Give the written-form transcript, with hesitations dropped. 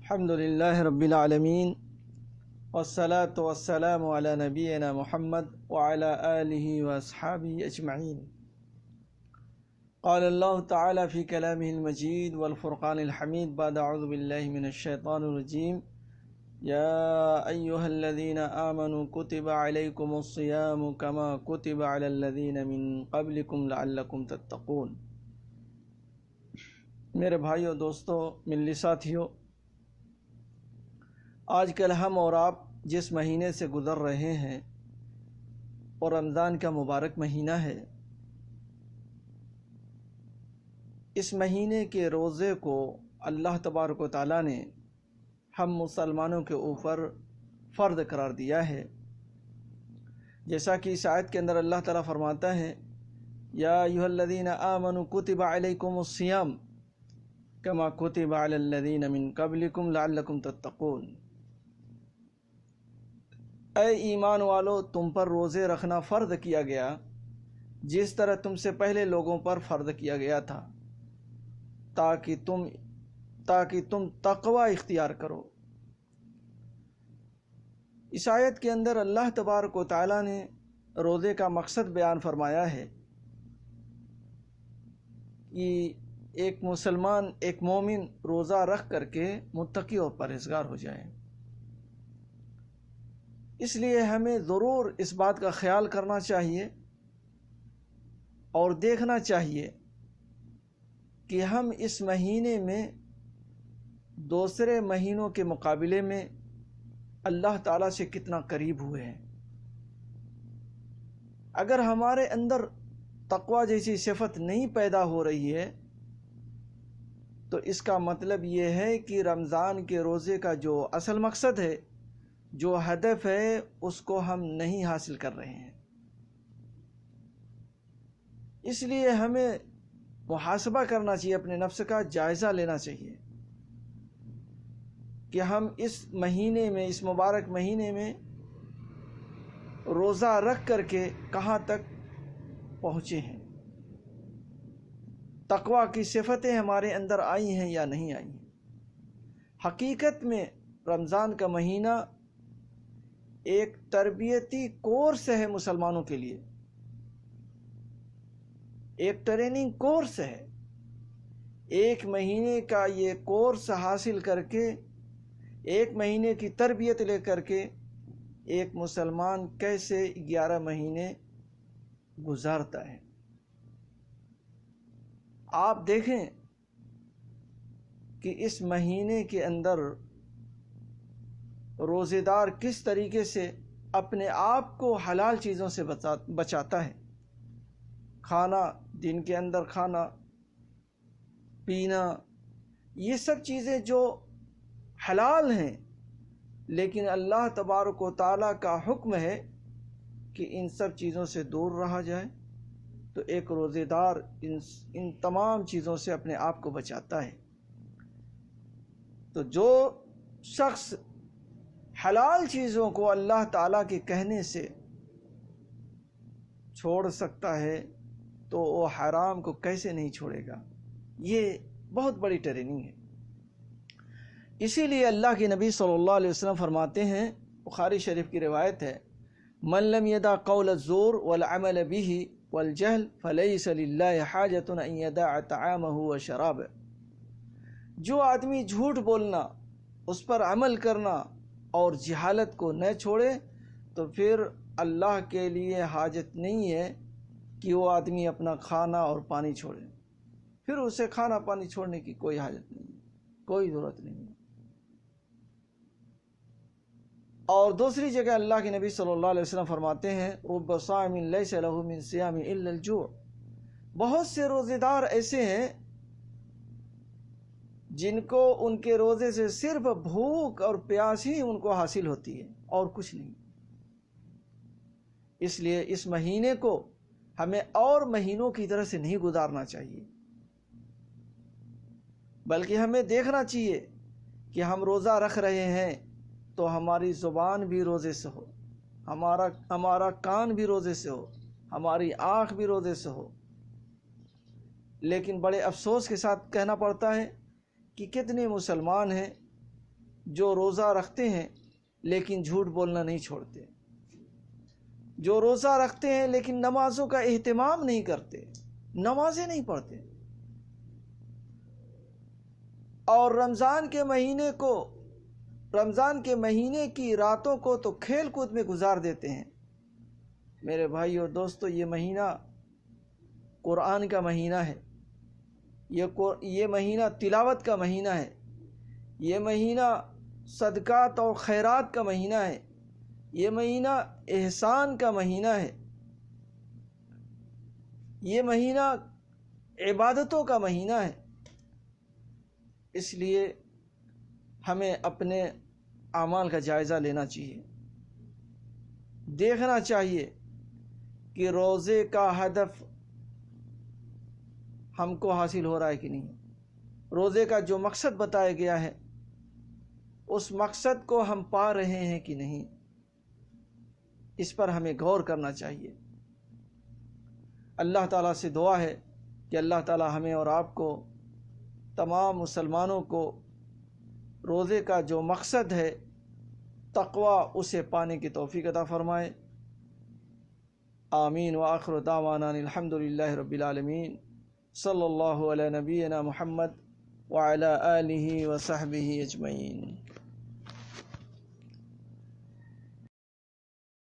الحمد لله رب العالمين والصلاة والسلام على نبينا محمد وعلى آله وأصحابه أجمعين. قال الله تعالى في كلامه المجيد والفرقان الحميد بعد أعوذ بالله من الشيطان الرجيم. يا أيها الذين آمنوا كتب عليكم الصيام كما كتب على الذين من قبلكم لعلكم تتقون. میرے بھائیوں، دوستوں، ملی ساتھیوں، آج کل ہم اور آپ جس مہینے سے گزر رہے ہیں اور رمضان کا مبارک مہینہ ہے، اس مہینے کے روزے کو اللہ تبارک و تعالیٰ نے ہم مسلمانوں کے اوپر فرض قرار دیا ہے. جیسا کہ اس آیت کے اندر اللہ تعالیٰ فرماتا ہے، یا ایھا الذین آمنوا کتب علیکم الصیام کما کتب علی الذین من قبلکم لعلکم تتقون. اے ایمان والو، تم پر روزے رکھنا فرض کیا گیا جس طرح تم سے پہلے لوگوں پر فرض کیا گیا تھا، تاکہ تم تقوی اختیار کرو. اس آیت کے اندر اللہ تبارک و تعالیٰ نے روزے کا مقصد بیان فرمایا ہے کہ ایک مسلمان، ایک مومن روزہ رکھ کر کے متقی اور پرہیزگار ہو جائے. اس لیے ہمیں ضرور اس بات کا خیال کرنا چاہیے اور دیکھنا چاہیے کہ ہم اس مہینے میں دوسرے مہینوں کے مقابلے میں اللہ تعالیٰ سے کتنا قریب ہوئے ہیں. اگر ہمارے اندر تقوی جیسی صفت نہیں پیدا ہو رہی ہے تو اس کا مطلب یہ ہے کہ رمضان کے روزے کا جو اصل مقصد ہے، جو ہدف ہے، اس کو ہم نہیں حاصل کر رہے ہیں. اس لیے ہمیں محاسبہ کرنا چاہیے، اپنے نفس کا جائزہ لینا چاہیے کہ ہم اس مہینے میں، اس مبارک مہینے میں روزہ رکھ کر کے کہاں تک پہنچے ہیں، تقوی کی صفتیں ہمارے اندر آئی ہیں یا نہیں آئی ہیں. حقیقت میں رمضان کا مہینہ ایک تربیتی کورس ہے مسلمانوں کے لیے، ایک ٹریننگ کورس ہے. ایک مہینے کا یہ کورس حاصل کر کے، ایک مہینے کی تربیت لے کر کے ایک مسلمان کیسے 11 مہینے گزارتا ہے. آپ دیکھیں کہ اس مہینے کے اندر روزے دار کس طریقے سے اپنے آپ کو حلال چیزوں سے بچاتا ہے. کھانا، دن کے اندر کھانا پینا، یہ سب چیزیں جو حلال ہیں، لیکن اللہ تبارک و تعالیٰ کا حکم ہے کہ ان سب چیزوں سے دور رہا جائے. تو ایک روزے دار ان تمام چیزوں سے اپنے آپ کو بچاتا ہے. تو جو شخص حلال چیزوں کو اللہ تعالیٰ کے کہنے سے چھوڑ سکتا ہے تو وہ حرام کو کیسے نہیں چھوڑے گا. یہ بہت بڑی ٹریننگ ہے. اسی لیے اللہ کے نبی صلی اللہ علیہ وسلم فرماتے ہیں، بخاری شریف کی روایت ہے، من لم يدع قول الزور والعمل به والجهل فليس لله حاجة ان يدع طعامه وشرابه. جو آدمی جھوٹ بولنا، اس پر عمل کرنا اور جہالت کو نہ چھوڑے تو پھر اللہ کے لیے حاجت نہیں ہے کہ وہ آدمی اپنا کھانا اور پانی چھوڑے. پھر اسے کھانا پانی چھوڑنے کی کوئی حاجت نہیں ہے، کوئی ضرورت نہیں ہے. اور دوسری جگہ اللہ کے نبی صلی اللہ علیہ وسلم فرماتے ہیں، رب صائم لیس له من صیام الا الجوع. بہت سے روزے دار ایسے ہیں جن کو ان کے روزے سے صرف بھوک اور پیاس ہی ان کو حاصل ہوتی ہے اور کچھ نہیں. اس لیے اس مہینے کو ہمیں اور مہینوں کی طرح سے نہیں گزارنا چاہیے، بلکہ ہمیں دیکھنا چاہیے کہ ہم روزہ رکھ رہے ہیں تو ہماری زبان بھی روزے سے ہو، ہمارا کان بھی روزے سے ہو، ہماری آنکھ بھی روزے سے ہو. لیکن بڑے افسوس کے ساتھ کہنا پڑتا ہے کہ کتنے مسلمان ہیں جو روزہ رکھتے ہیں لیکن جھوٹ بولنا نہیں چھوڑتے، جو روزہ رکھتے ہیں لیکن نمازوں کا اہتمام نہیں کرتے، نمازیں نہیں پڑھتے، اور رمضان کے مہینے کی راتوں کو تو کھیل کود میں گزار دیتے ہیں۔ میرے بھائیو دوستو، یہ مہینہ قرآن کا مہینہ ہے، یہ مہینہ تلاوت کا مہینہ ہے، یہ مہینہ صدقات اور خیرات کا مہینہ ہے، یہ مہینہ احسان کا مہینہ ہے، یہ مہینہ عبادتوں کا مہینہ ہے۔ اس لیے ہمیں اپنے اعمال کا جائزہ لینا چاہیے، دیکھنا چاہیے کہ روزے کا ہدف ہم کو حاصل ہو رہا ہے کہ نہیں، روزے کا جو مقصد بتایا گیا ہے اس مقصد کو ہم پا رہے ہیں کہ نہیں، اس پر ہمیں غور کرنا چاہیے۔ اللہ تعالیٰ سے دعا ہے کہ اللہ تعالیٰ ہمیں اور آپ کو، تمام مسلمانوں کو، روزے کا جو مقصد ہے تقوی، اسے پانے کی توفیق عطا فرمائے۔ آمین وآخر دعوانا الحمدللہ رب العالمین، صلی اللہ علی نبینا محمد وعلی آلہ وصحبہ اجمعین۔